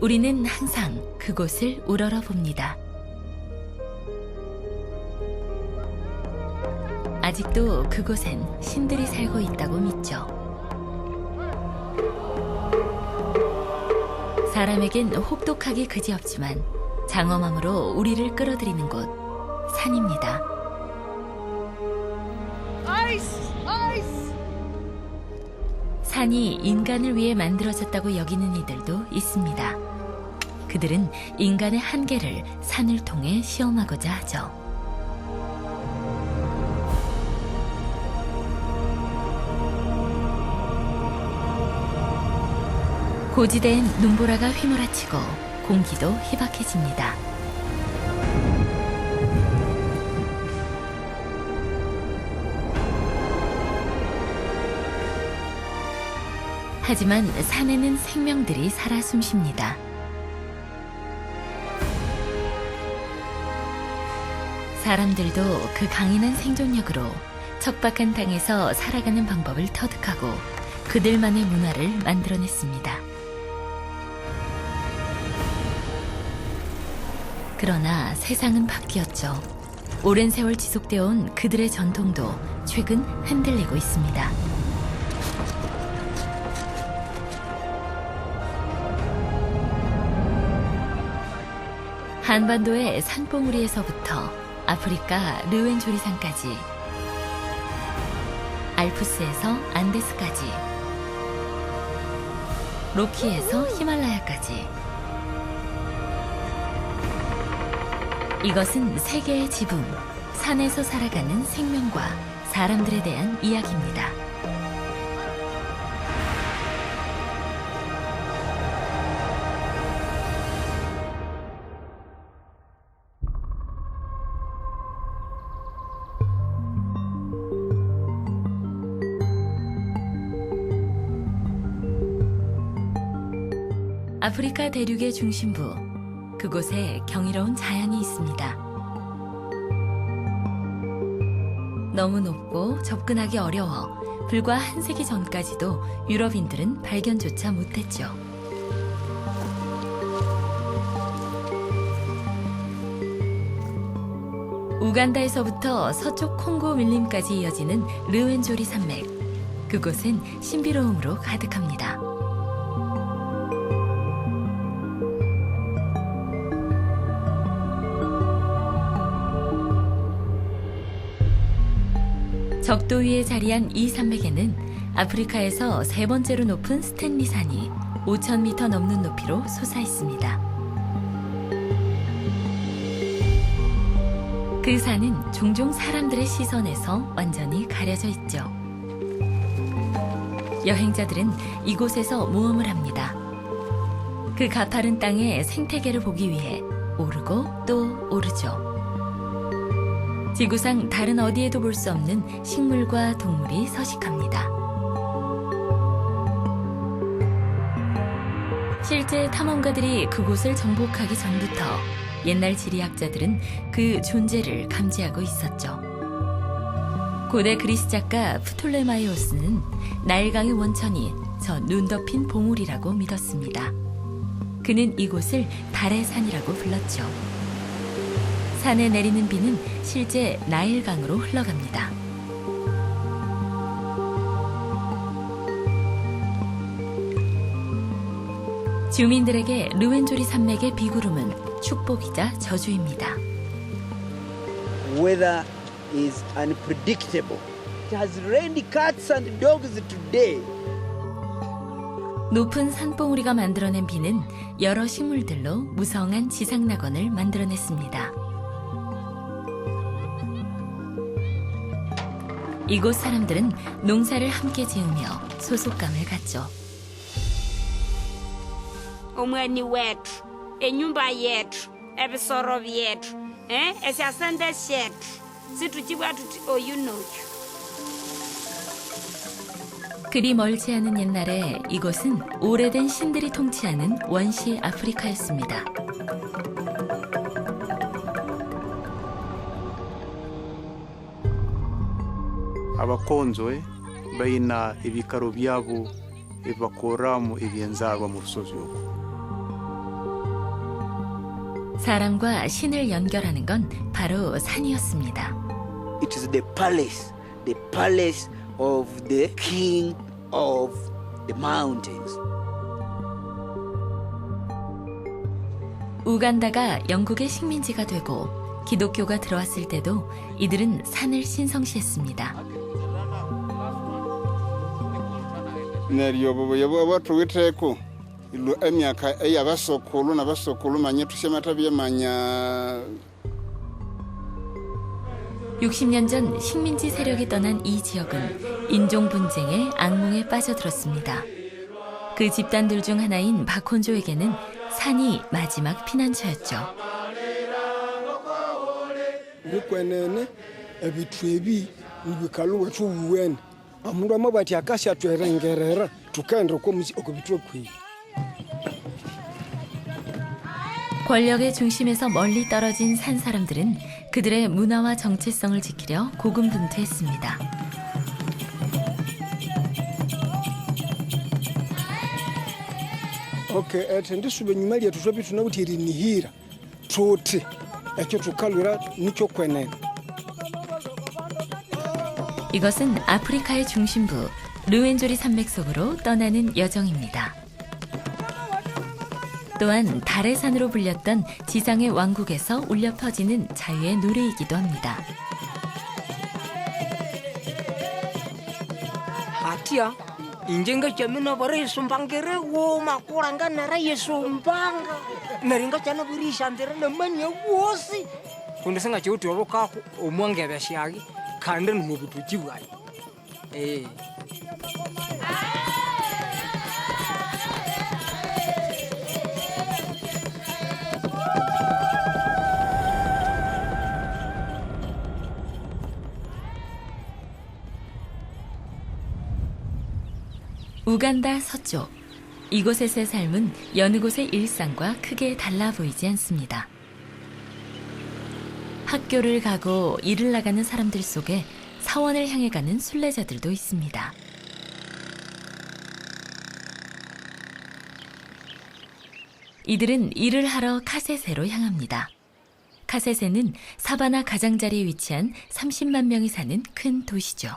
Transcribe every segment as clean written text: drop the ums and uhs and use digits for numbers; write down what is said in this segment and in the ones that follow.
우리는 항상 그곳을 우러러 봅니다. 아직도 그곳엔 신들이 살고 있다고 믿죠. 사람에겐 혹독하기 그지없지만 장엄함으로 우리를 끌어들이는 곳, 산입니다. 산이 인간을 위해 만들어졌다고 여기는 이들도 있습니다. 그들은 인간의 한계를 산을 통해 시험하고자 하죠. 고지대엔 눈보라가 휘몰아치고 공기도 희박해집니다. 하지만 산에는 생명들이 살아 숨쉽니다. 사람들도 그 강인한 생존력으로 척박한 땅에서 살아가는 방법을 터득하고 그들만의 문화를 만들어냈습니다. 그러나 세상은 바뀌었죠. 오랜 세월 지속되어 온 그들의 전통도 최근 흔들리고 있습니다. 한반도의 산봉우리에서부터 아프리카 르웬조리산까지, 알프스에서 안데스까지, 로키에서 히말라야까지, 이것은 세계의 지붕, 산에서 살아가는 생명과 사람들에 대한 이야기입니다. 아프리카 대륙의 중심부, 그곳에 경이로운 자연이 있습니다. 너무 높고 접근하기 어려워 불과 한 세기 전까지도 유럽인들은 발견조차 못했죠. 우간다에서부터 서쪽 콩고 밀림까지 이어지는 르웬조리 산맥, 그곳은 신비로움으로 가득합니다. 적도 위에 자리한 이 산맥에는 아프리카에서 세 번째로 높은 스탠리 산이 5,000m 넘는 높이로 솟아 있습니다. 그 산은 종종 사람들의 시선에서 완전히 가려져 있죠. 여행자들은 이곳에서 모험을 합니다. 그 가파른 땅의 생태계를 보기 위해 오르고 또 오르죠. 지구상 다른 어디에도 볼 수 없는 식물과 동물이 서식합니다. 실제 탐험가들이 그곳을 정복하기 전부터 옛날 지리학자들은 그 존재를 감지하고 있었죠. 고대 그리스 작가 프톨레마이오스는 나일강의 원천이 저 눈 덮인 봉우리라고 믿었습니다. 그는 이곳을 달의 산이라고 불렀죠. 산에 내리는 비는 실제 나일강으로 흘러갑니다. 주민들에게 르웬조리 산맥의 비구름은 축복이자 저주입니다. Weather is unpredictable. It has rained cats and dogs today. 높은 산봉우리가 만들어낸 비는 여러 식물들로 무성한 지상낙원을 만들어냈습니다. 이곳 사람들은 농사를 함께 지으며 소속감을 갖죠. Omwani wetu, enyumba yetu, ebisoro byetu, esyasente syetu, situchibwa tuti oyunoyu. 그리 멀지 않은 옛날에 이곳은 오래된 신들이 통치하는 원시 아프리카였습니다. abakonzoe baina ebikaro byabo ebibakoramu ebyenzarwa mu rusozi ogwo. 사람과 신을 연결하는 건 바로 산이었습니다. It is the palace of the king of the mountains. 우간다가 영국의 식민지가 되고 기독교가 들어왔을 때도 이들은 산을 신성시했습니다. 내리오보보여보바투위테ku 일로 에미아카 에야바소콜로 나바소콜로 마냐 투세마타비에 마냐 60년 전 식민지 세력이 떠난 이 지역은 인종 분쟁의 악몽에 빠져들었습니다. 그 집단들 중 하나인 바콘조에게는 산이 마지막 피난처였죠. ukwenene ebitwebi ubikaluwe tuwen amundu amabati akasha twerengerera tukaenda komuzi okubitwekwi. 권력의 중심에서 멀리 떨어진 산 사람들은 그들의 문화와 정체성을 지키려 고군분투했습니다. Okay, etendisube nyuma lyetu twabi tunawutiri nihira tuti ekyo tukalwira nikyo kwenene. 이것은 아프리카의 중심부 르웬조리 산맥 속으로 떠나는 여정입니다. 또한 달의 산으로 불렸던 지상의 왕국에서 울려 퍼지는 자유의 노래이기도 합니다. Hatia, injenga jamina bare sumbangere wo makuranga nara yesumbanga. Naringa jana buri shandere na manya wosi. Kunde sanga cheuti waloka omwange byashagi kande mubutu jiwai. 우간다 서쪽. 이곳에서의 삶은 여느 곳의 일상과 크게 달라 보이지 않습니다. 학교를 가고 일을 나가는 사람들 속에 사원을 향해 가는 순례자들도 있습니다. 이들은 일을 하러 카세세로 향합니다. 카세세는 사바나 가장자리에 위치한 30만 명이 사는 큰 도시죠.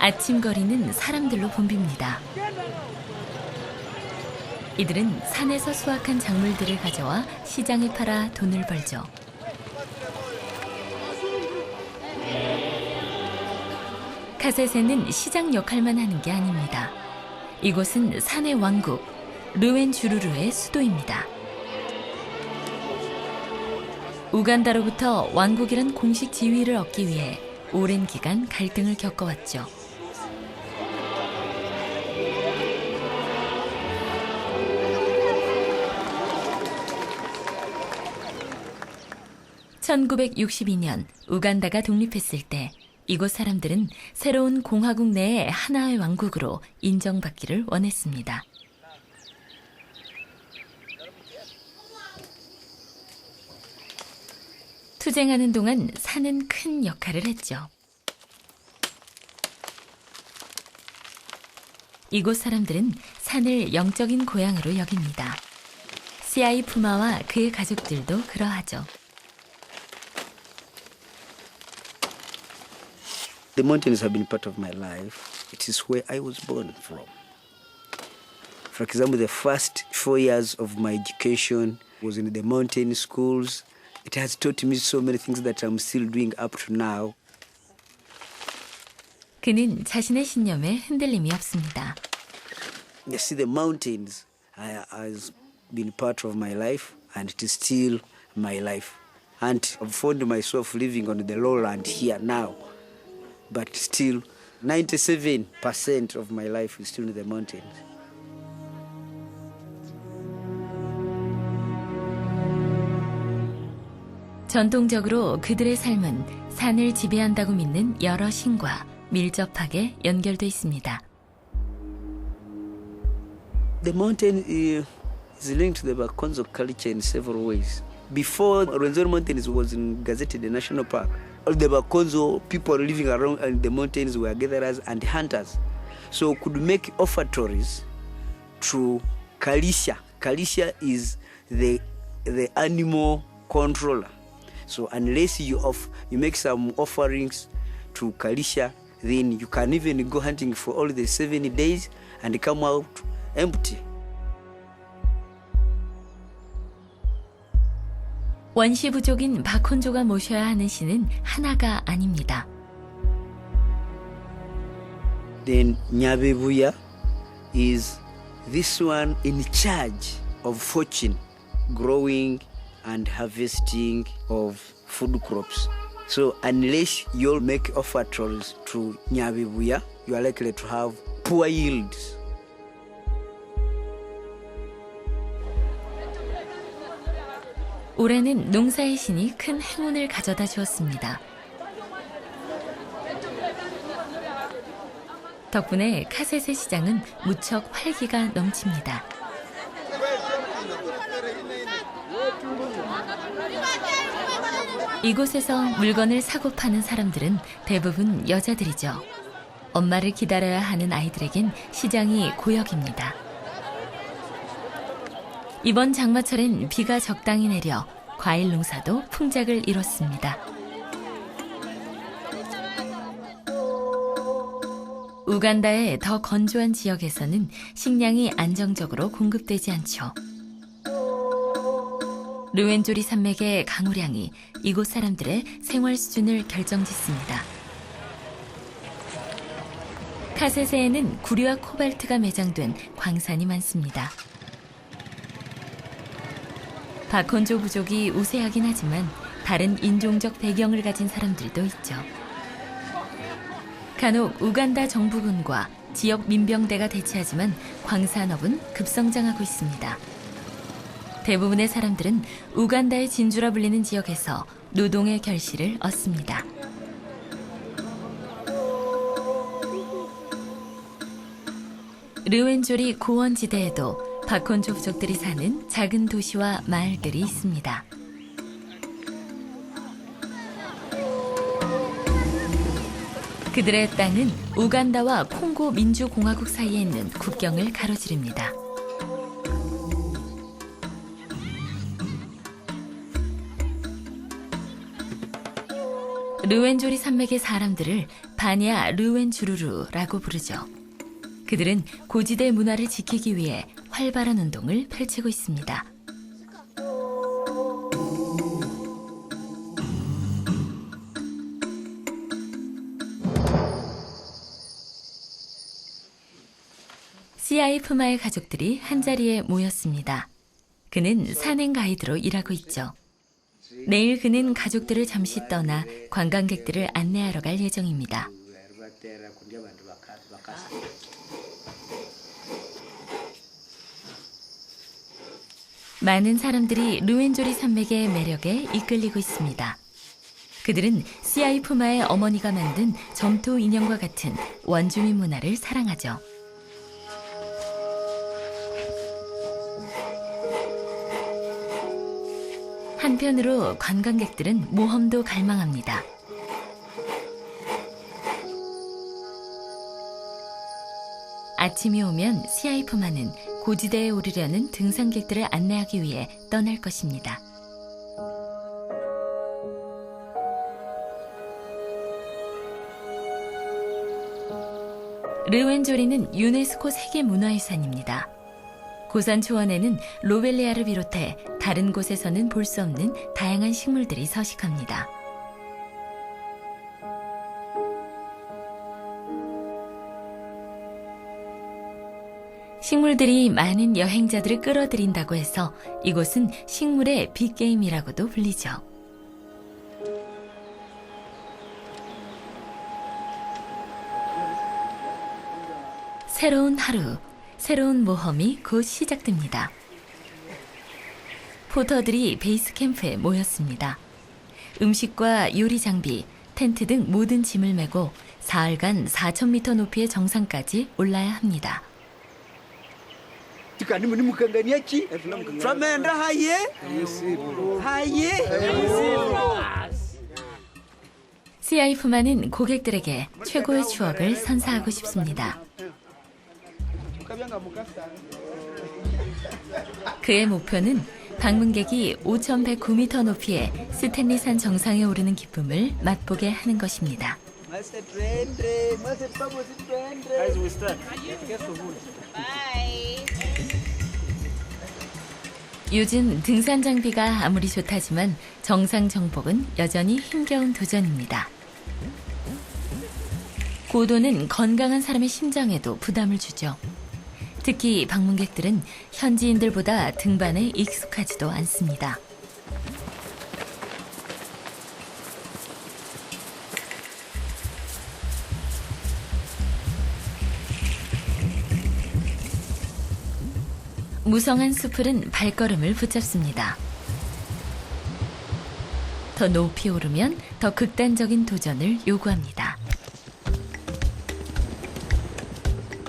아침 거리는 사람들로 붐빕니다. 이들은 산에서 수확한 작물들을 가져와 시장에 팔아 돈을 벌죠. 카세세는 시장 역할만 하는 게 아닙니다. 이곳은 산의 왕국, 르웬주루루의 수도입니다. 우간다로부터 왕국이란 공식 지위를 얻기 위해 오랜 기간 갈등을 겪어왔죠. (1962년) 우간다가 독립했을 때 이곳 사람들은 새로운 공화국 내의 하나의 왕국으로 인정받기를 원했습니다. 투쟁하는 동안 산은 큰 역할을 했죠. 이곳 사람들은 산을 영적인 고향으로 여깁니다. 시아이 푸마와 그의 가족들도 그러하죠. The mountains have been part of my life. It is where I was born from. For example, the first 4 years of my education was in the mountain schools. It has taught me so many things that I'm still doing up to now. 그는 자신의 신념에 흔들림이 없습니다. You see, the mountains has been part of my life, and it is still my life. And I've found myself living on the lowland here now. But still, 97% of my life is still in the mountains. 전통적으로 그들의 삶은 산을 지배한다고 믿는 여러 신과 밀접하게 연결돼 있습니다. The mountain is linked to the Bakonzo culture in several ways. Before Rwenzori Mountains was gazetted a national park, all the Bakonzo people living around in the mountains were gatherers and hunters. So could make offertories to Kalisha. Kalisha is the animal controller. So unless you make some offerings to Kalisha, then you can even go hunting for all the 7 days and come out empty. 원시 부족인 박혼조가 모셔야 하는 신은 하나가 아닙니다. Then Nyabebuya is this one in charge of fortune, growing and harvesting of food crops. So unless you make offertories to Nyabebuya, you are likely to have poor yields. 올해는 농사의 신이 큰 행운을 가져다 주었습니다. 덕분에 카세세 시장은 무척 활기가 넘칩니다. 이곳에서 물건을 사고 파는 사람들은 대부분 여자들이죠. 엄마를 기다려야 하는 아이들에겐 시장이 고역입니다. 이번 장마철엔 비가 적당히 내려 과일 농사도 풍작을 이뤘습니다. 우간다의 더 건조한 지역에서는 식량이 안정적으로 공급되지 않죠. 르웬조리 산맥의 강우량이 이곳 사람들의 생활 수준을 결정짓습니다. 카세세에는 구리와 코발트가 매장된 광산이 많습니다. 박혼조 부족이 우세하긴 하지만 다른 인종적 배경을 가진 사람들도 있죠. 간혹 우간다 정부군과 지역 민병대가 대치하지만 광산업은 급성장하고 있습니다. 대부분의 사람들은 우간다의 진주라 불리는 지역에서 노동의 결실을 얻습니다. 르웬조리 고원지대에도 박혼조 부족들이 사는 작은 도시와 마을들이 있습니다. 그들의 땅은 우간다와 콩고 민주공화국 사이에 있는 국경을 가로지릅니다. 르웬조리 산맥의 사람들을 바냐 르웬주루루라고 부르죠. 그들은 고지대 문화를 지키기 위해 활발한 운동을 펼치고 있습니다. 시아이프마의 가족들이 한자리에 모였습니다. 그는 산행 가이드로 일하고 있죠. 내일 그는 가족들을 잠시 떠나 관광객들을 안내하러 갈 예정입니다. 많은 사람들이 르웬조리 산맥의 매력에 이끌리고 있습니다. 그들은 시아이프마의 어머니가 만든 점토 인형과 같은 원주민 문화를 사랑하죠. 한편으로 관광객들은 모험도 갈망합니다. 아침이 오면 시아이프마는 고지대에 오르려는 등산객들을 안내하기 위해 떠날 것입니다. 르웬조리는 유네스코 세계문화유산입니다. 고산 초원에는 로벨리아를 비롯해 다른 곳에서는 볼 수 없는 다양한 식물들이 서식합니다. 식물들이 많은 여행자들을 끌어들인다고 해서 이곳은 식물의 빅게임이라고도 불리죠. 새로운 하루, 새로운 모험이 곧 시작됩니다. 포터들이 베이스 캠프에 모였습니다. 음식과 요리 장비, 텐트 등 모든 짐을 메고 사흘간 4,000m 높이의 정상까지 올라야 합니다. 시아이프마는 고객들에게 최고의 추억을 선사하고 싶습니다. 그의 목표는 방문객이 5,109m 높이의 스탠리산 정상에 오르는 기쁨을 맛보게 하는 것입니다. 요즘 등산 장비가 아무리 좋다지만 정상 정복은 여전히 힘겨운 도전입니다. 고도는 건강한 사람의 심장에도 부담을 주죠. 특히 방문객들은 현지인들보다 등반에 익숙하지도 않습니다. 무성한 수풀은 발걸음을 붙잡습니다. 더 높이 오르면 더 극단적인 도전을 요구합니다.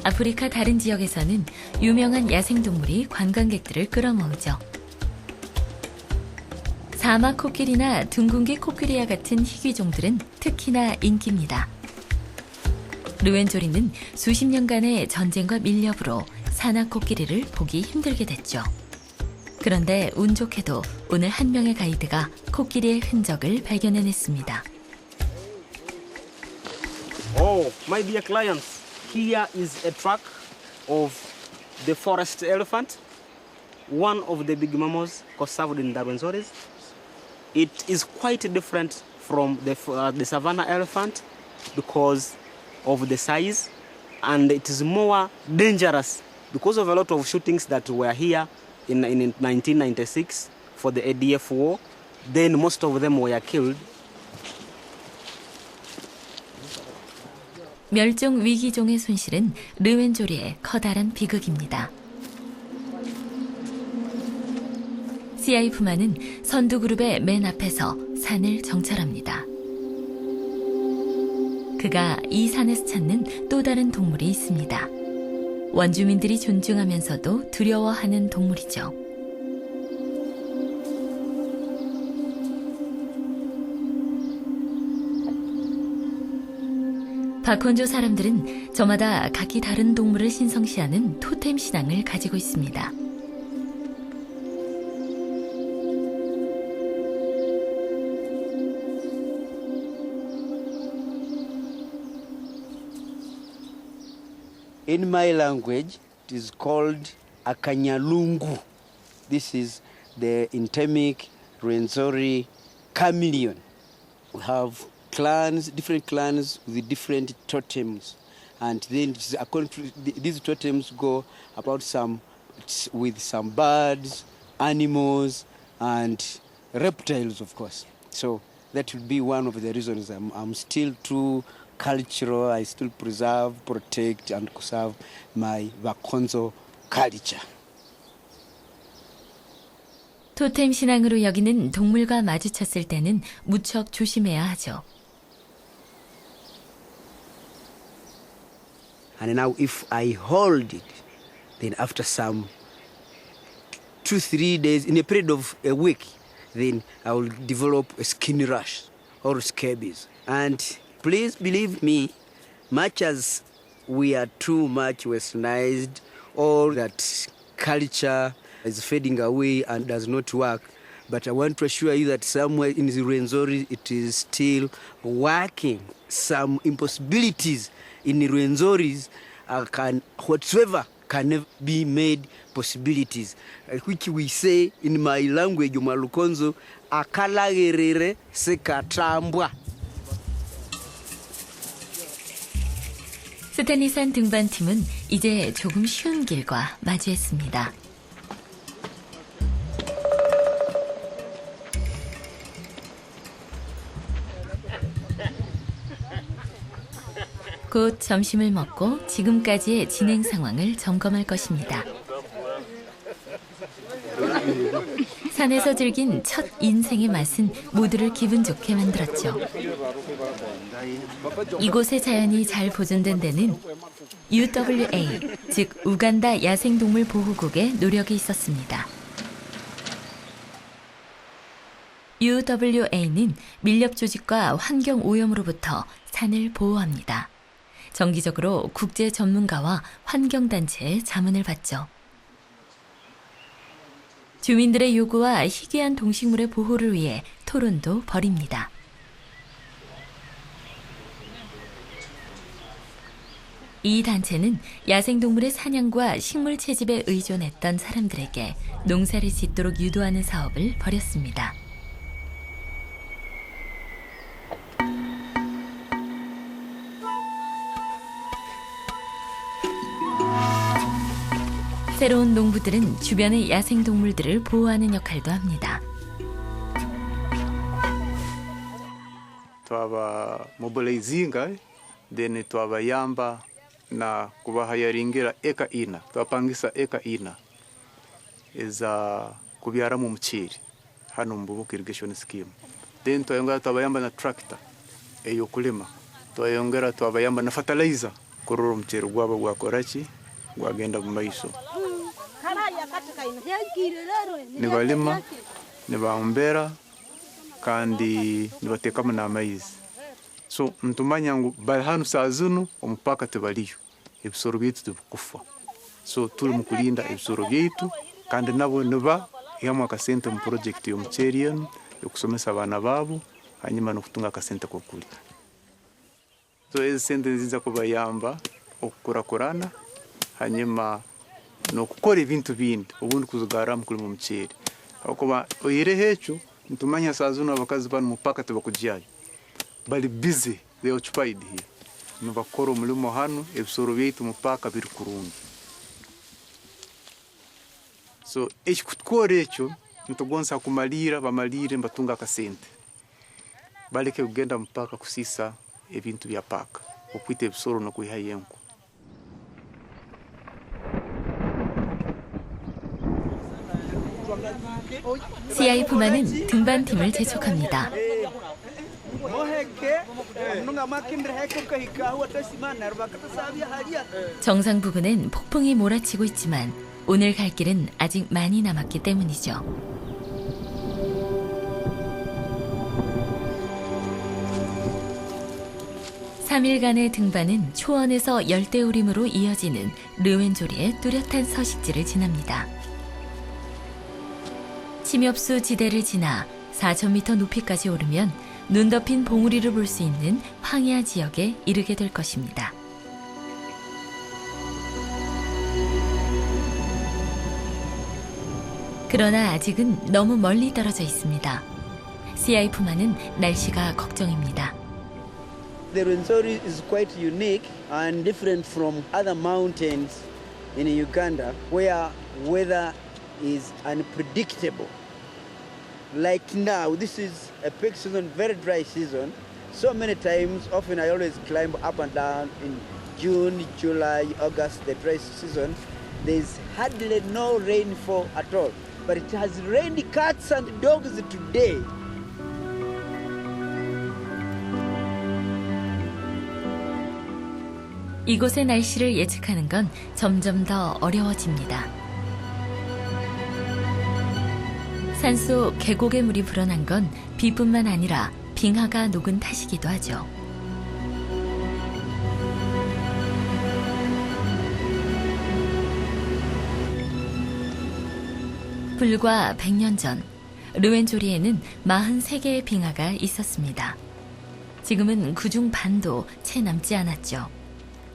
아프리카 다른 지역에서는 유명한 야생동물이 관광객들을 끌어모으죠. 사막 코끼리나 둥근기 코끼리와 같은 희귀종들은 특히나 인기입니다. 르웬조리는 수십 년간의 전쟁과 밀렵으로 산악 코끼리를 보기 힘들게 됐죠. 그런데 운 좋게도 오늘 한 명의 가이드가 코끼리의 흔적을 발견해냈습니다. Oh, my dear clients, here is a track of the forest elephant, one of the big mammals conserved in the Rwenzori. It is quite different from the savanna elephant because of the size, and it is more dangerous because of a lot of shootings that were here in 1996 for the ADF war. Then most of them were killed. 멸종 위기종의 손실은 르웬조리의 커다란 비극입니다. CI 푸마는 선두그룹의 맨 앞에서 산을 정찰합니다. 그가 이 산에서 찾는 또 다른 동물이 있습니다. 원주민들이 존중하면서도 두려워하는 동물이죠. 바콘조 사람들은 저마다 각기 다른 동물을 신성시하는 토템 신앙을 가지고 있습니다. In my language, it is called Akanyalungu. This is the endemic Rwenzori chameleon. We have clans, different clans with different totems, and then these totems go about with some birds, animals, and reptiles, of course. So that would be one of the reasons I'm still too cultural. I still preserve, protect, and conserve my Bakonzo culture. 토템 신앙으로 여기는 동물과 마주쳤을 때는 무척 조심해야 하죠. And now if I hold it, then after some 2-3 days, in a period of a week, then I will develop a skin rash or scabies. And please believe me, much as we are too much westernized, or that culture is fading away and does not work, but I want to assure you that somewhere in the Rwenzori it is still working. Some impossibilities in the Rwenzoris whatsoever can never be made possibilities, which we say in my language, Malukonzo, akalagerere sekatambwa. 스탠리산 등반팀은 이제 조금 쉬운 길과 마주했습니다. 곧 점심을 먹고 지금까지의 진행 상황을 점검할 것입니다. 산에서 즐긴 첫 인생의 맛은 모두를 기분 좋게 만들었죠. 이곳의 자연이 잘 보존된 데는 UWA, 즉 우간다 야생동물 보호국의 노력이 있었습니다. UWA는 밀렵 조직과 환경 오염으로부터 산을 보호합니다. 정기적으로 국제 전문가와 환경단체의 자문을 받죠. 주민들의 요구와 희귀한 동식물의 보호를 위해 토론도 벌입니다. 이 단체는 야생동물의 사냥과 식물 채집에 의존했던 사람들에게 농사를 짓도록 유도하는 사업을 벌였습니다. 새로운 농부들은 주변의 야생동물들을 보호하는 역할도 합니다. Twabamobilizinga then twabayamba na kubahayaringira eka ina twapangisa eka ina eza kubyaramu umuceri hano mu Bubuga irrigation scheme then twayongera twabayamba na tractor eyo kulima twayongera twabayamba na fertilizer kurura umuceri gwabo gwakoraki gwagenda mu maiso nibalima nibaombera kandi nibatekamo n'amaizi so ntumanya ngu bali hanu saa zino omupaka tebaliyo ebisoro byaitu tibikufa so tuli mu kulinda ebisoro byaitu kandi nabo niba yamu akasente mu project y'omuceeri enu yokusomesa abaana baabo hanyuma n'okutunga akasente k'okulya so ezi sente niziza kubayamba okukurakurana hanyuma n'okukora ebintu bindi obundi kuzigaramu kulima omuceeri hakuba oireho ekyo ntumanya saa zino abakazi banu mupaka tibakugyayo bali busy, they are occupied here. Nibakora omulimo hano ebisoro byaitu mupaka biri kurungi. So ekikutukora ekyo nitugonza kumalira bamalire mbatunga akasente. Baleke kugenda mupaka kusisa ebintu bya paka okwita ebisoro nokwiha yenku. CI 푸마는 등반팀을 재촉합니다. 정상 부근엔 폭풍이 몰아치고 있지만 오늘 갈 길은 아직 많이 남았기 때문이죠. (3일간의) 등반은 초원에서 열대우림으로 이어지는 르웬조리의 뚜렷한 서식지를 지납니다. 침엽수 지대를 지나 4,000m 높이까지 오르면 눈 덮인 봉우리를 볼 수 있는 황야 지역에 이르게 될 것입니다. 그러나 아직은 너무 멀리 떨어져 있습니다. CI 푸마는 날씨가 걱정입니다. The Rwenzori is quite unique and different from other mountains in Uganda where weather is unpredictable. Like now, this is a peak season, very dry season. So many times, often I always climb up and down in June, July, August, the dry season. There's hardly no rainfall at all. But it has rained cats and dogs today. 이곳의 날씨를 예측하는 건 점점 더 어려워집니다. 산속 계곡의 물이 불어난 건 비뿐만 아니라 빙하가 녹은 탓이기도 하죠. 불과 100년 전 르웬조리에는 43개의 빙하가 있었습니다. 지금은 그중 반도 채 남지 않았죠.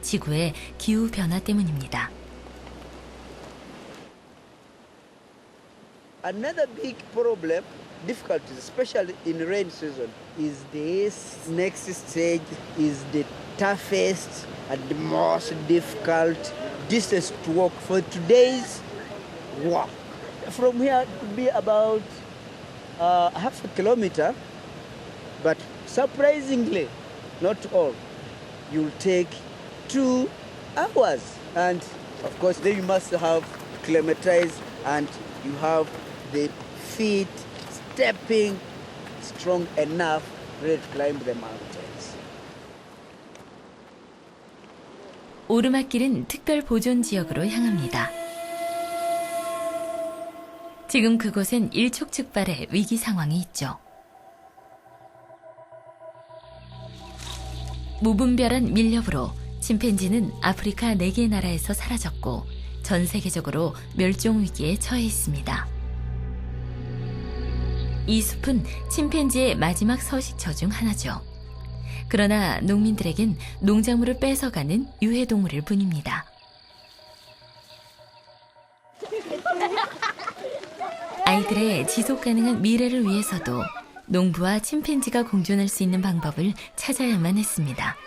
지구의 기후 변화 때문입니다. Another big problem, difficulties, especially in rain season, is this next stage is the toughest and the most difficult distance to walk for today's walk. From here it could be about half a kilometer, but surprisingly, not all. You'll take 2 hours. And of course, then you must have acclimatized and you have the feet stepping strong enough ready to climb the mountains. 오르막길은 특별 보존 지역으로 향합니다. 지금 그곳엔 일촉즉발의 위기 상황이 있죠. 무분별한 밀렵으로 침팬지는 아프리카 4개 나라에서 사라졌고 전 세계적으로 멸종 위기에 처해 있습니다. 이 숲은 침팬지의 마지막 서식처 중 하나죠. 그러나 농민들에겐 농작물을 뺏어가는 유해동물일 뿐입니다. 아이들의 지속가능한 미래를 위해서도 농부와 침팬지가 공존할 수 있는 방법을 찾아야만 했습니다.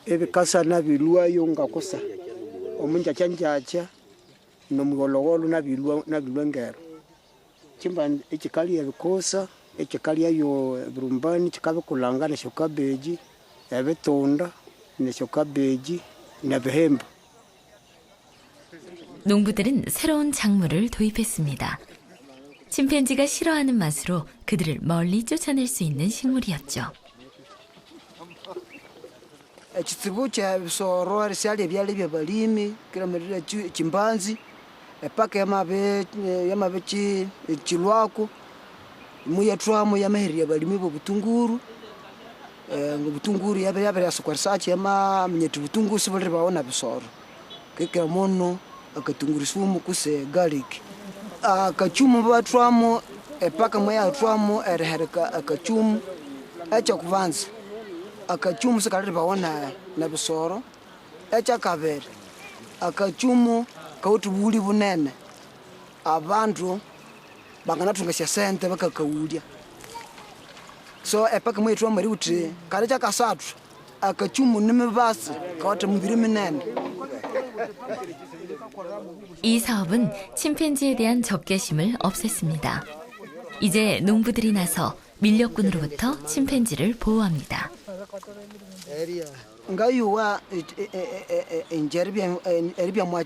ebikasa nabilwayo ngakusa omunjacha njacha nomugologolo nabilwa ngero chimba ekikali ebikosa ekikali yo brumbani chikabikulanga nesho kabeji ebitunda nesho kabeji nebihemba. 농부들은 새로운 작물을 도입했습니다. 침팬지가 싫어하는 맛으로 그들을 멀리 쫓아낼 수 있는 식물이었죠. ekitsibu kyebisoro erisyalya ebyalya byabalimi kiramirira chimbanzi epaka yamabe kilwako muyethwamu yamahererya abalimi b'obutunguru ngobutunguru yabiryasukwarisaki yamaminyeti butunguru sibuliri bawona bisoro kekira muno akatunguru sumu kuse garlic akachumu bathwamu epaka mwayathwamu erihereka akachumu ekyokubanza akachumu sikaliri bawona na bisoro ekyakabiri akachumu kauthi buli bunene abandu banganathunga syasente bakakawulya so epaka mwethwa mari uthi kali kyakasathu akachumu nimibasi kawatha mubiri minene. 이 사업은 침팬지에 대한 적개심을 없앴습니다. 이제 농부들이 나서 밀렵꾼으로부터 침팬지를 보호합니다. ngayuwa eribya mwa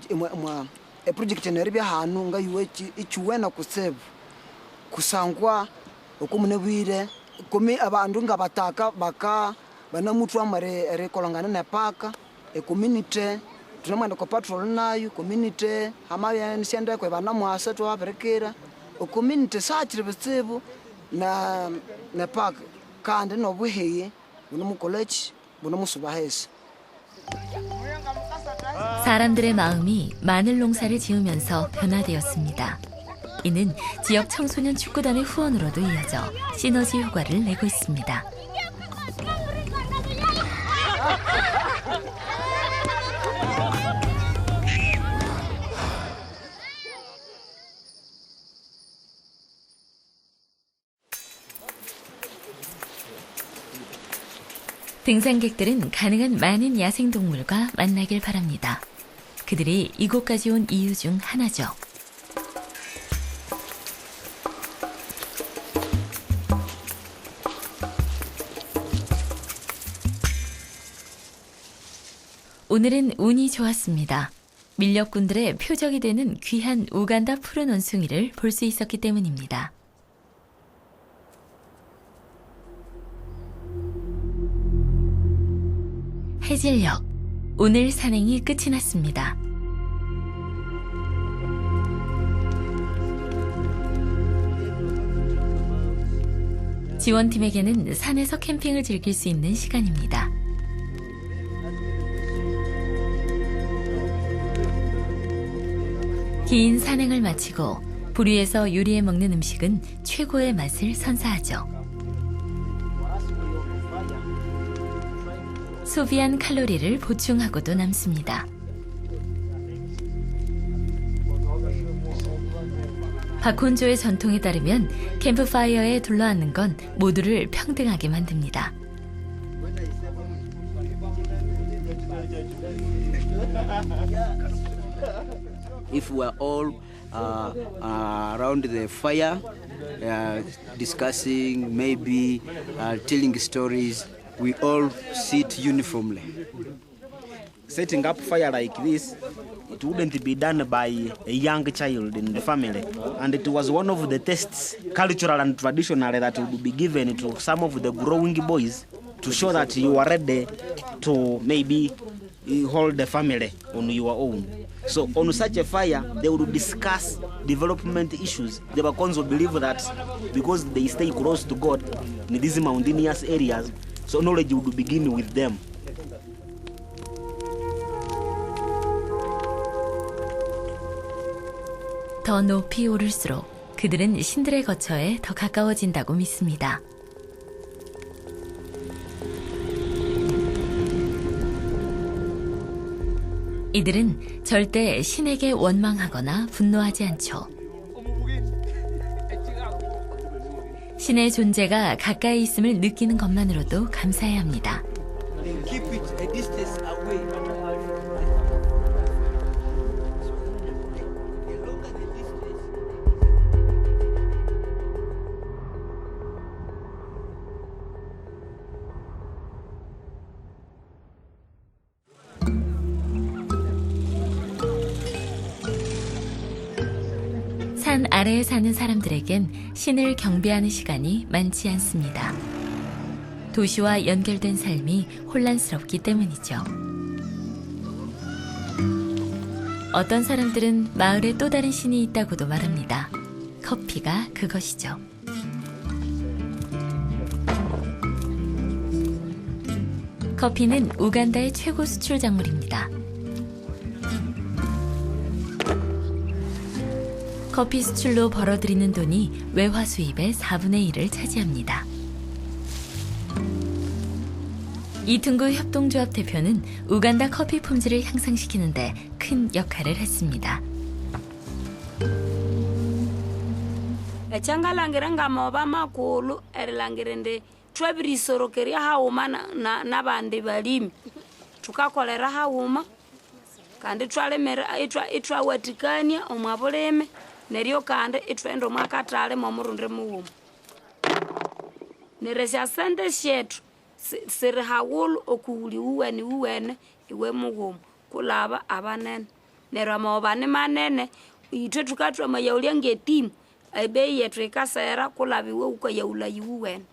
project neribya hanu ngayuwa ichuwena kusebu kusangwa okumunebwire kumi abandu ngabataka baka banamutwa mare erikolangana nepaka community tunamwenda ko patrol nayo community amabya nsyende kwe banamwasa twabirikira community sachire bitsibu na park kandi nobuheye bunomukoleki bunomusubahesa. 사람들의 마음이 마늘 농사를 지으면서 변화되었습니다. 이는 지역 청소년 축구단의 후원으로도 이어져 시너지 효과를 내고 있습니다. 등산객들은 가능한 많은 야생동물과 만나길 바랍니다. 그들이 이곳까지 온 이유 중 하나죠. 오늘은 운이 좋았습니다. 밀렵꾼들의 표적이 되는 귀한 우간다 푸른 원숭이를 볼 수 있었기 때문입니다. 해질녘, 오늘 산행이 끝이 났습니다. 지원팀에게는 산에서 캠핑을 즐길 수 있는 시간입니다. 긴 산행을 마치고 불 위에서 요리해 먹는 음식은 최고의 맛을 선사하죠. 소비한 칼로리를 보충하고도 남습니다. 바콘조의 전통에 따르면 캠프파이어에 둘러앉는 건 모두를 평등하게 만듭니다. If we are all around the fire, discussing, maybe telling stories, we all sit uniformly. Setting up fire like this, it wouldn't be done by a young child in the family. And it was one of the tests, cultural and traditional, that would be given to some of the growing boys to show that you are ready to maybe hold the family on your own. So on such a fire, they would discuss development issues. The Bakonzo believe that because they stay close to God in these mountainous areas, so knowledge would begin with them. 더 높이 오를수록 그들은 신들의 거처에 더 가까워진다고 믿습니다. 이들은 절대 신에게 원망하거나 분노하지 않죠. 신의 존재가 가까이 있음을 느끼는 것만으로도 감사해야 합니다. 산 아래에 사는 사람들에겐 신을 경배하는 시간이 많지 않습니다. 도시와 연결된 삶이 혼란스럽기 때문이죠. 어떤 사람들은 마을에 또 다른 신이 있다고도 말합니다. 커피가 그것이죠. 커피는 우간다의 최고 수출 작물입니다. 커피 수출로 벌어들이는 돈이 외화 수입의 4분의 1을 차지합니다. 이퉁구 협동조합 대표는 우간다 커피 품질을 향상시키는데 큰 역할을 했습니다. echangalangira ng'amova makulu erilangira ndi twevirisorokeria hauma na bandi balimi tukakolera hauma kandi twalemera itwawatikania omwa bulime neryo kandi itwenda omwakatale mw'omurundi muwuma neresya sente syetu siri hawulu okuwuli uwene iwe muwuma kulaba abanene neryo amawova ni manene itwe tukatwamayawulya ng'etimu ebei yetu ikasera kulaba iwe ukayawula iwuwene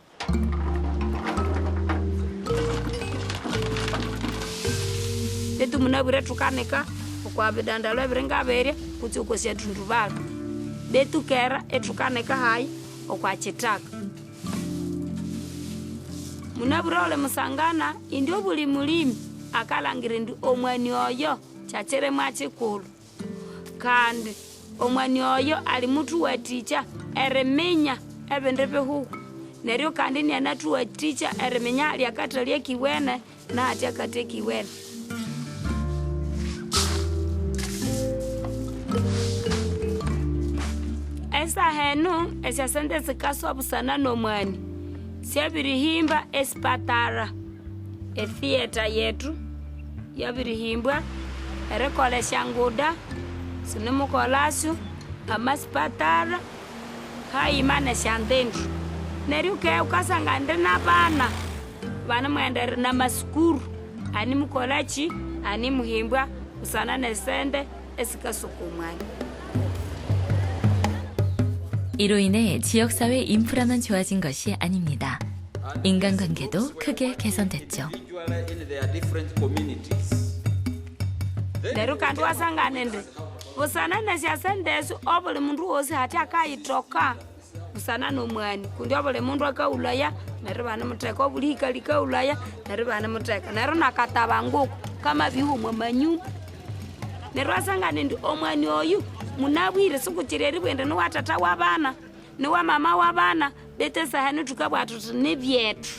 betu munabwire tukanika okwabidandalo ebiringa berya kutsi okosya tundubala betu kera etukanika hayi okwachitaka munabwire ole musangana indi obuli mulimi akalangire ndi omwani oyo kyakiremu akikulu kandi omwani oyo ali mutuwaticha eriminya ebindu bihuhu neryo kandi nianatuwaticha eriminya lyakata lyekiwene naati akata ekiwene esahenu esyasente sikaswabusana nomwani syabirihimba esipatara etheater yetu yabirihimbwa erikolesya nguda sinimukolasyo amasipatara hayimana syandendu neryo ukasanga ndi nabana banemwendere namasukuru animukolachi animuhimbwa usana nesente esikasuka omwani. 이로 인해 지역사회 인프라만 좋아진 것이 아닙니다. 인간관계도 크게 개선됐죠. neryo kandi wasangane ndi busana nesyasendeso obuli mundu wosi hati akayitoka busana nomwani kundi obuli mundu akaulaya neryo banemuteka obulihika likaulaya neryo banemuteka neryo nakatabanguku kama bihumwa manyumba neryo wasangane ndi omwani oyu munabwire sikuchireri bwende niwatata wabana niwamama wabana bete sahani tukabwa tuti nibyetu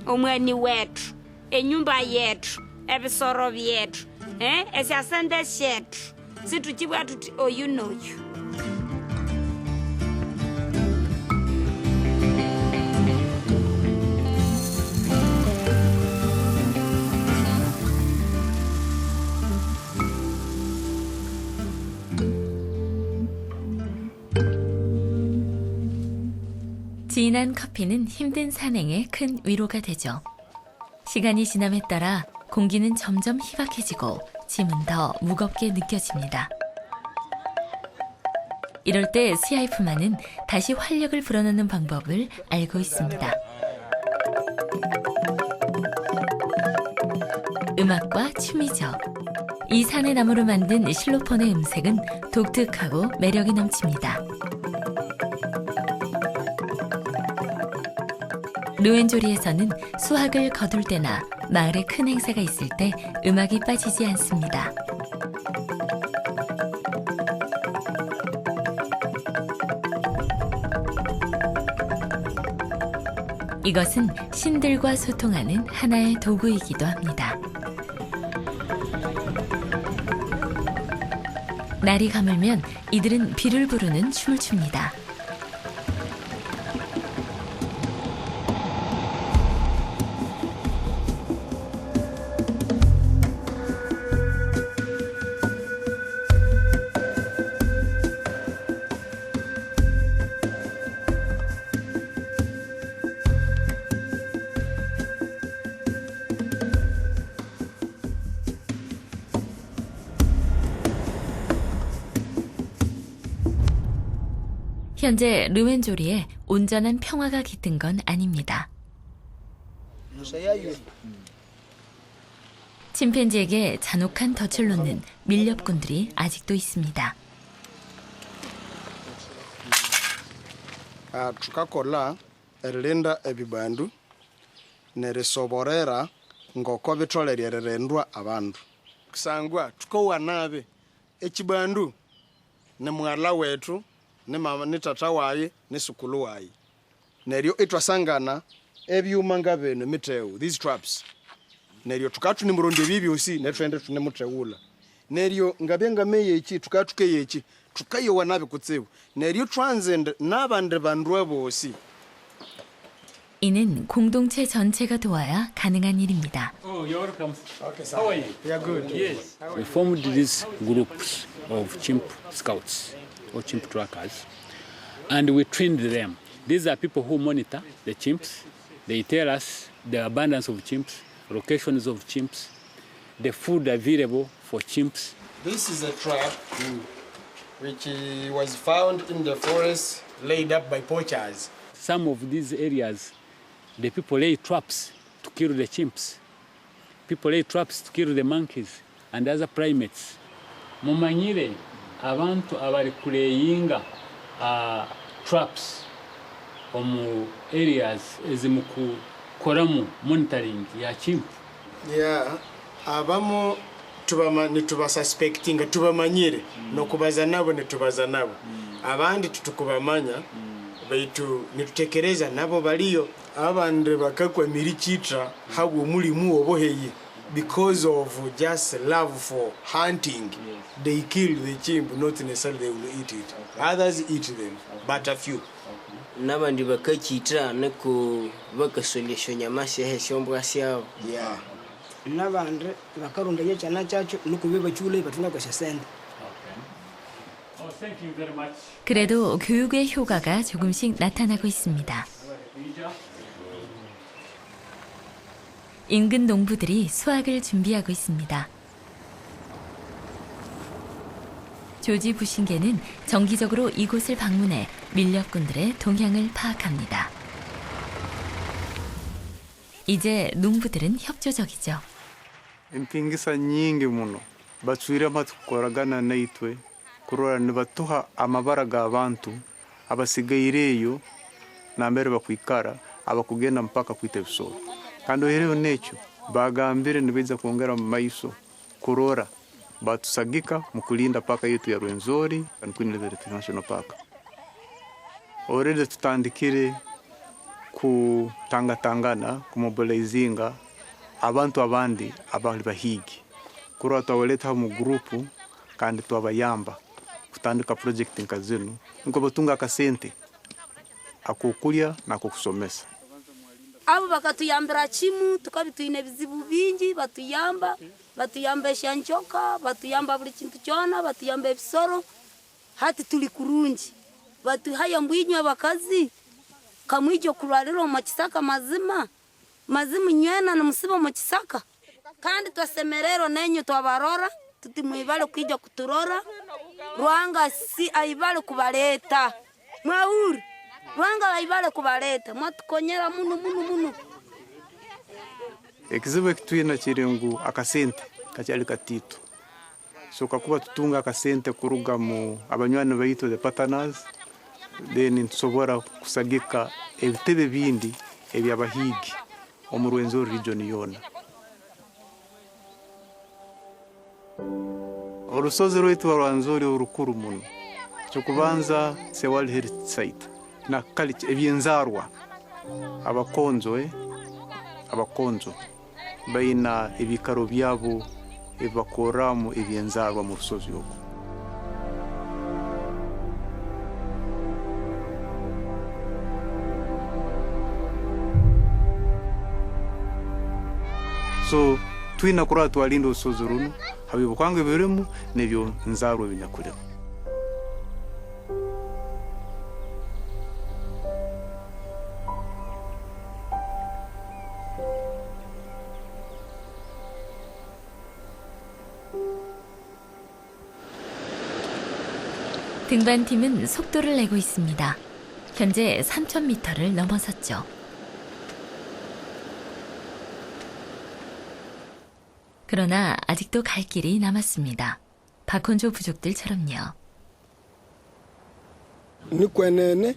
omwani wetu enyumba yetu ebisoro byetu esyasente syetu situkibwa tuti oyu noyu 진한 커피는 힘든 산행에 큰 위로가 되죠. 시간이 지남에 따라 공기는 점점 희박해지고 짐은 더 무겁게 느껴집니다. 이럴 때 스야이프만은 다시 활력을 불어넣는 방법을 알고 있습니다. 음악과 춤이죠. 이 산의 나무로 만든 실로폰의 음색은 독특하고 매력이 넘칩니다. 르웬조리에서는 수확을 거둘 때나 마을에 큰 행사가 있을 때 음악이 빠지지 않습니다. 이것은 신들과 소통하는 하나의 도구이기도 합니다. 날이 가물면 이들은 비를 부르는 춤을 춥니다. 현재 르웬조리에 온전한 평화가 깃든 건 아닙니다. 침팬지에게 잔혹한 덫을 놓는 밀렵꾼들이 아직도 있습니다. tukakola erilinda ebibandu nerisoborera ngoko bitolerererendwa abandu kusangwa tukowa nabe ekibandu ne mwala wetu ne mama ne tata waye ne sukulu waye neryo itwasangana ebyuma ngabene miteu these traps neryo tukatu ni muronde bibyosi netwende tune muteula neryo ngabenga meye iki tukatuke yeki tukayowa nabe kutsebu neryo transcend nabande bandu bosi. 이는 공동체 전체가 도와야 가능한 일입니다. Oh, you're welcome. Okay, how are you? Yeah, good. Yes. We formed these groups of chimp scouts or chimp trackers, and we trained them. These are people who monitor the chimps. They tell us the abundance of chimps, locations of chimps, the food available for chimps. This is a trap which was found in the forest laid up by poachers. Some of these areas, the people lay traps to kill the chimps. People lay traps to kill the monkeys and other primates. Mumanyire abantu abali kuleyinga traps omu areas ezimukukoramu monitoring ya chimp. Yeah, abamo nitubasuspectinga tubamanyire nokubaza nabo nitubaza nabo abandi tutukubamanya baitu nitutekereza nabo baliyo abandi bakakwa mirichitra hawo mulimu oboheye because of just love for hunting. They kill the chimp, not necessarily they will eat it. Others eat them, but a few. Nabandi bakachitra neko bakasolesha nyamasi heshombwa syao. Yeah. Nabandi bakarunda yechana chacho nukubiba chule batunga kwa sende. Oh, thank you very much. 그래도 교육의 효과가 조금씩 나타나고 있습니다. 인근 농부들이 수확을 준비하고 있습니다. 조지 부신계는 정기적으로 이곳을 방문해 밀렵꾼들의 동향을 파악합니다. 이제 농부들은 협조적이죠. empingisa nyingi muno batwire batukoragana naitwe kurora nibatuha amabara g'abantu abasigaireyo nambere bakwikara abakugenda mpaka kwita ebisoro kandi ohereho nekyo bagambire nibaiza kwongera mu maiso kurora batusagika mu kulinda paka yetu ya Rwenzori and Queen Elizabeth National Park. Already tutandikire kutangatangana kumobilizinga abantu abandi abali bahigi kurora twaweleta mu grupu kandi twabayamba kutandika project nkazino nko batunga akasente akokulya na kokusomesa. Abo bakatuyambira chimu tukabituine bizibu bingi batuyambesha nchoka batuyamba buli kintu cyona batuyamba ebisoro hati tuli kurungi batuhaya mbwinywe bakazi kamwijo kurariro mu kisaka mazima nywena na musibo mu kisaka kandi twasemerero nenyo twabarora tutimwibale kwija kuturora Rwanga si aibale kubaleta mwauri Rwanga aibale kubaleta mwatukonyera muno ekizibu ekitwina kiringu akasente kakyali katito so kakuba tutunga akasente kuruga mu abanywani baitu the partners then tusobora kusagika ebitebe bindi ebyabahigi omu Rwenzori region yona. Orusozi rwaitu Rwenzori urukuru muno kyokubanza se World Heritage Site na culture ebyenzarwa abakonzo baina ebikaro byabo ebakoramu ebyenzarwa mu rusozi yoko. So twina kura twalinda urusozi runo habibukwange biremu nebyo nzarwa binyakurema. 등반팀은 속도를 내고 있습니다. 현재 3,000m를 넘어섰죠. 그러나 아직도 갈 길이 남았습니다. 박혼조 부족들처럼요. nikwenene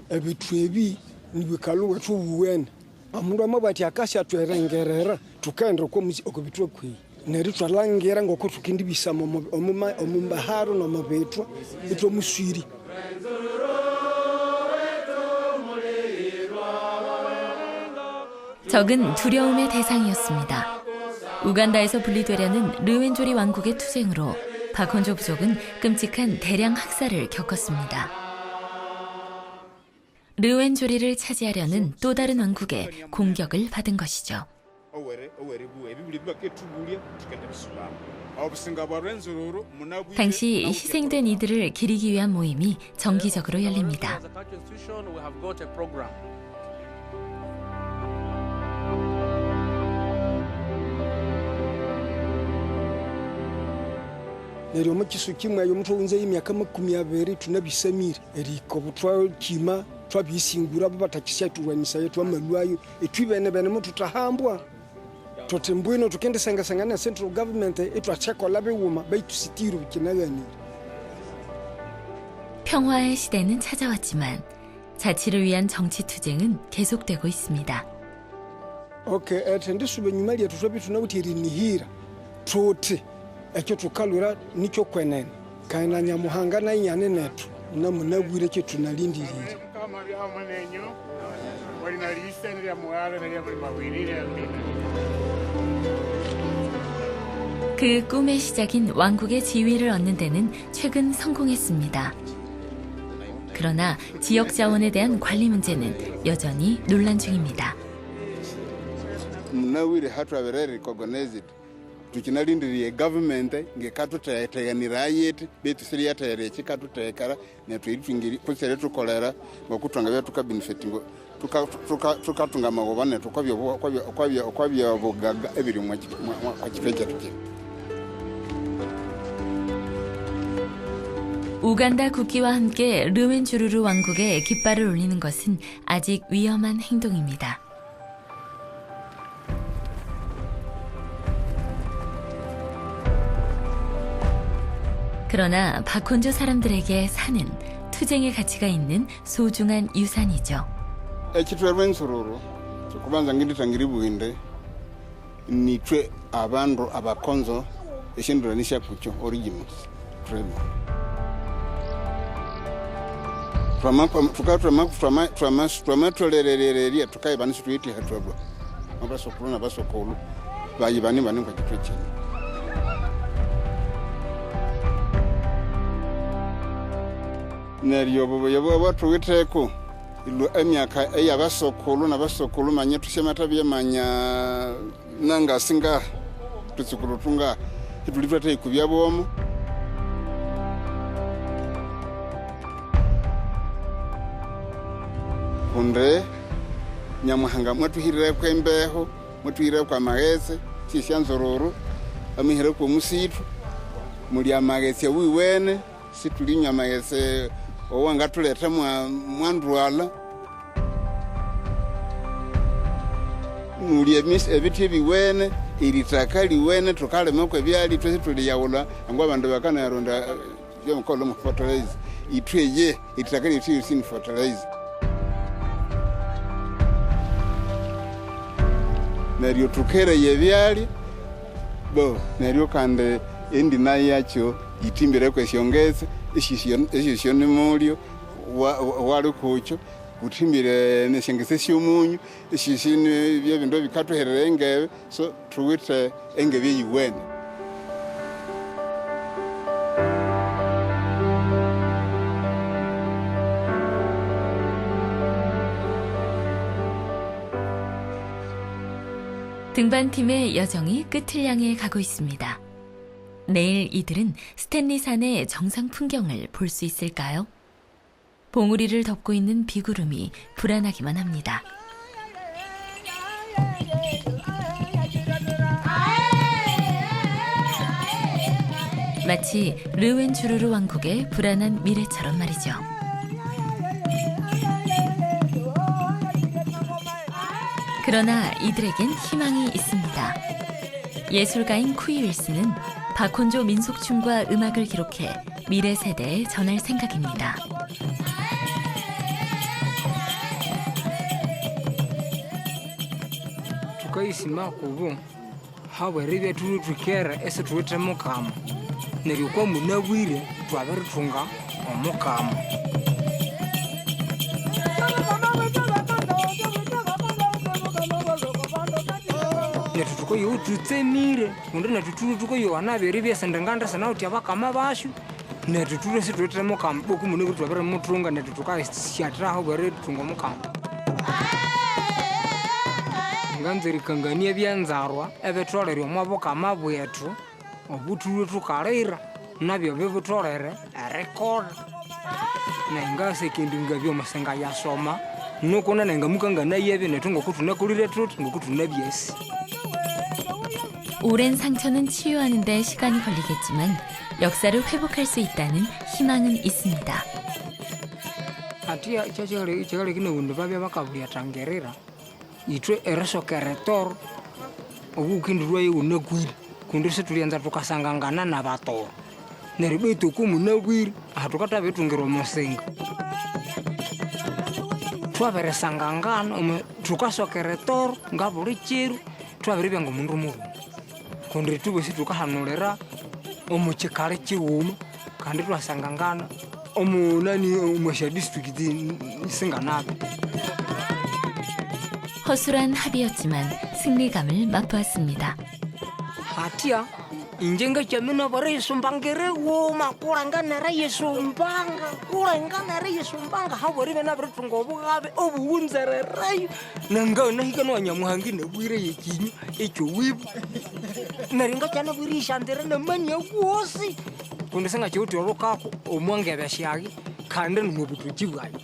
ebitwebi nibikalu wetu uwene amundu amabati akasha twerengerera tukaenda ko muzi okubitwe kwi neri twalangira ngoko tukindi bisama omumbaharo no mabetwa itwa muswiri. 적은 두려움의 대상이었습니다. 우간다에서 분리되려는 르웬조리 왕국의 투쟁으로 박혼조 부족은 끔찍한 대량 학살을 겪었습니다. 르웬조리를 차지하려는 또 다른 왕국의 공격을 받은 것이죠. 당시 희생된 이들을 기리기 위한 모임이 정기적으로 열립니다. Neryo mukisu kimwe yo mutwe unze imyaka 20 tunabisamire eriko butwa kima twabisingura babatakisya tuwanisa yetu amalwayo etwibene bene mutu tahambwa totembwino tukende sanga na central government etwacheko labe wuma baitusitiru kinagani. 평화의 시대는 찾아왔지만 자치를 위한 정치 투쟁은 계속되고 있습니다. Okay, etende sube nyumali yatutwabi tunawutiri nihira tote ekyo tukalura nikyo kwenene kana nyamuhanga na inyane netu na munabwire kyo tunalindirira. 그 꿈의 시작인 왕국의 지위를 얻는 데는 최근 성공했습니다. 그러나 지역 자원에 대한 관리 문제는 여전히 논란 중입니다. munawire hatu abere recognized tukinalindiriye government ngekatuteganira yeti betu siri yatere chikatutekara netwitwingiri kusere tukolera ngokutwanga bya tukabenefitingo tukatunga magobane tukwabyo bugaga ebiri mu kifeja tuke. 우간다 국기와 함께 르웬주르르 왕국에 깃발을 올리는 것은 아직 위험한 행동입니다. 그러나 박혼조 사람들에게 산은 투쟁의 가치가 있는 소중한 유산이죠. ekitwerwensururu kubanza nginditangiri buinde nitwe abandu abakonzo eshinduranisha kucho originals trade tukamatolelereria tukaibanisi tuiti hatwabwa abasokulu n'abasokulu bayibani bani kwa kitwe kino. Neryo bobo batuwiteko ilu emyaka eyabasokulu n'abasokulu manye tushemata byemanya nanga singa tusikulu tunga itulivate kubyabomo kunde nyamuhanga mwatuhirire kwembeho mwatuhirire kwa magese sisyanzororo amihire kwa musitu muri amagese wiwene situlinya magese owanga tuleta mwandwala muli ebiti ebiwene eritaka liwene tukalemako ebyali twese tuliyawula angu abandu bakanayaronda byomukolo mu fertilizer itweye itaka litiyusini fertilizer neryo tukereye ebyali bo neryo kandi endina yakyo yitimbireko esyongezi esyo nimulyo wali kukyo utimbire nesyengezi esyomunyu esyo byebindu bikatweherera engebe so tuwite engebe eyiwene. 등반팀의 여정이 끝을 향해 가고 있습니다. 내일 이들은 스탠리산의 정상 풍경을 볼 수 있을까요? 봉우리를 덮고 있는 비구름이 불안하기만 합니다. 마치 르웬주르르 왕국의 불안한 미래처럼 말이죠. 그러나 이들에겐 희망이 있습니다. 예술가인 쿠이 윌스는 바콘조 민속춤과 음악을 기록해 미래 세대에 전할 생각입니다. tukaisima kubu habweribya tulu tukera ese tuwite mukama neryo kwa munabwire twabiritunga omukama netu tukoyo tutsemire kundi netu tulu tukoyo anabiribya sendenganda sanauti abakama bashu netu tulu situwite mukama boku munabwire twabirimutunga netu tukashyatiraho bweritunga omukama nganzirikangania byanzarwa ebitolere omwabukama bwetu obutulwe tukalira nabyo bibitolere erikoda nengasekendi ngabyomusenga yasoma nukuna nengamukanganayebi netu ngokutunakulire tuti ngokutunabyesi. 오랜 상처는 치유하는 데 시간이 걸리겠지만 역사를 회복할 수 있다는 희망은 있습니다. atiya ikyakyagali kinewundi babya bakabulyatangerera itwe eresokere toro obukindurwaye unagwire kundi situlyanza tukasangangana nabatoro neryo baitu okumunagwire atukatabitungira omusinga twabirisangangana tukasokere toro ngabuli kiru twabiribya ngomundu mubi kundi tubosi tukahanulira omukikali kiwuma kandi twasangangana omunani omwasya distrikiti isinganabi. 허술한 합의였지만 승리감을 맛보았습니다. atiya injenga chamina bare sumbangere woma kulanganera yesumbanga kulanganera yesumbanga habori bena britungo bugabe obuwunzererayo nanga nahikanwa nyamuhangi nebwire yekinyu ekyo wibu naringa cyane burishandere namanya wosi kundi sanga cyuti orokako omwangebe syagi kandi numubutuki bwayo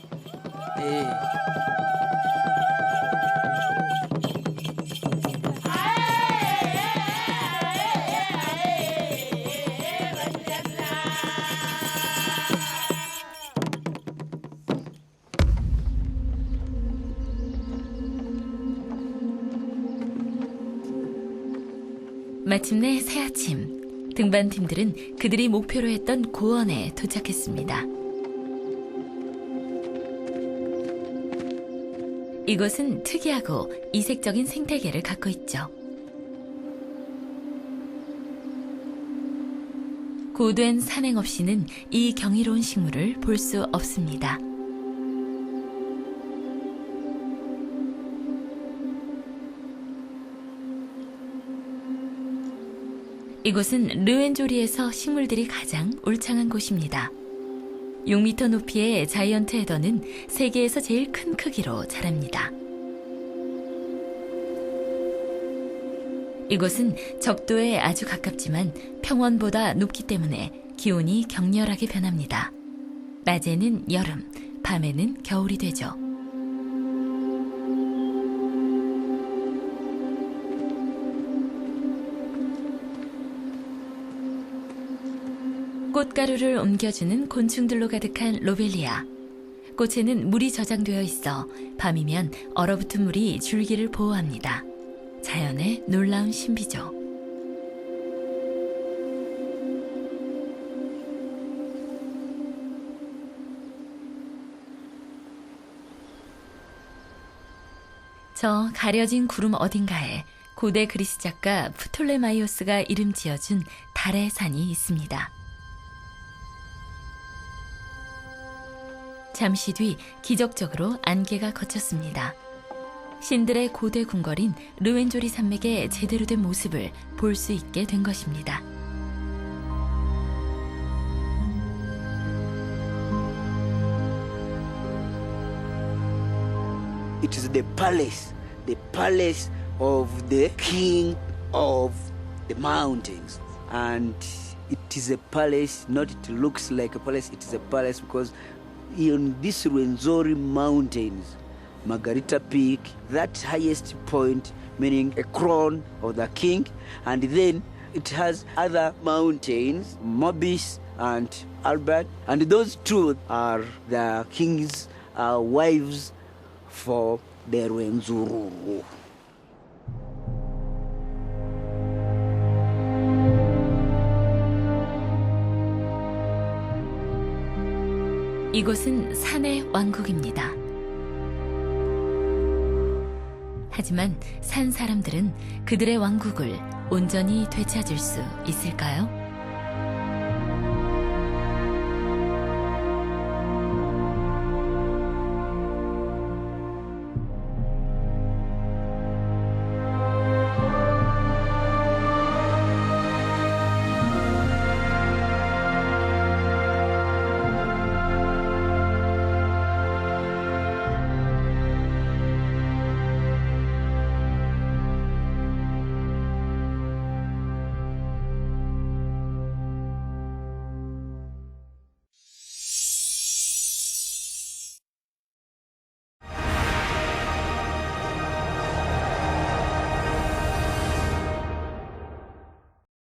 마침내 새아침, 등반팀들은 그들이 목표로 했던 고원에 도착했습니다. 이곳은 특이하고 이색적인 생태계를 갖고 있죠. 고된 산행 없이는 이 경이로운 식물을 볼 수 없습니다. 이곳은 르웬조리에서 식물들이 가장 울창한 곳입니다. 6m 높이의 자이언트 헤더는 세계에서 제일 큰 크기로 자랍니다. 이곳은 적도에 아주 가깝지만 평원보다 높기 때문에 기온이 격렬하게 변합니다. 낮에는 여름, 밤에는 겨울이 되죠. 꽃가루를 옮겨주는 곤충들로 가득한 로벨리아. 꽃에는 물이 저장되어 있어 밤이면 얼어붙은 물이 줄기를 보호합니다. 자연의 놀라운 신비죠. 저 가려진 구름 어딘가에 고대 그리스 작가 프톨레마이오스가 이름 지어준 달의 산이 있습니다. 잠시 뒤 기적적으로 안개가 걷혔습니다. 신들의 고대 궁궐인 르웬조리 산맥의 제대로 된 모습을 볼 수 있게 된 것입니다. It is the palace of the king of the mountains. And it is a palace, not it looks like a palace, it is a palace because in this Rwenzori mountains, Margarita Peak, that highest point, meaning a crown of the king, and then it has other mountains, Mobis and Albert, and those two are the king's wives for the Rwenzururu. 이곳은 산의 왕국입니다. 하지만 산 사람들은 그들의 왕국을 온전히 되찾을 수 있을까요?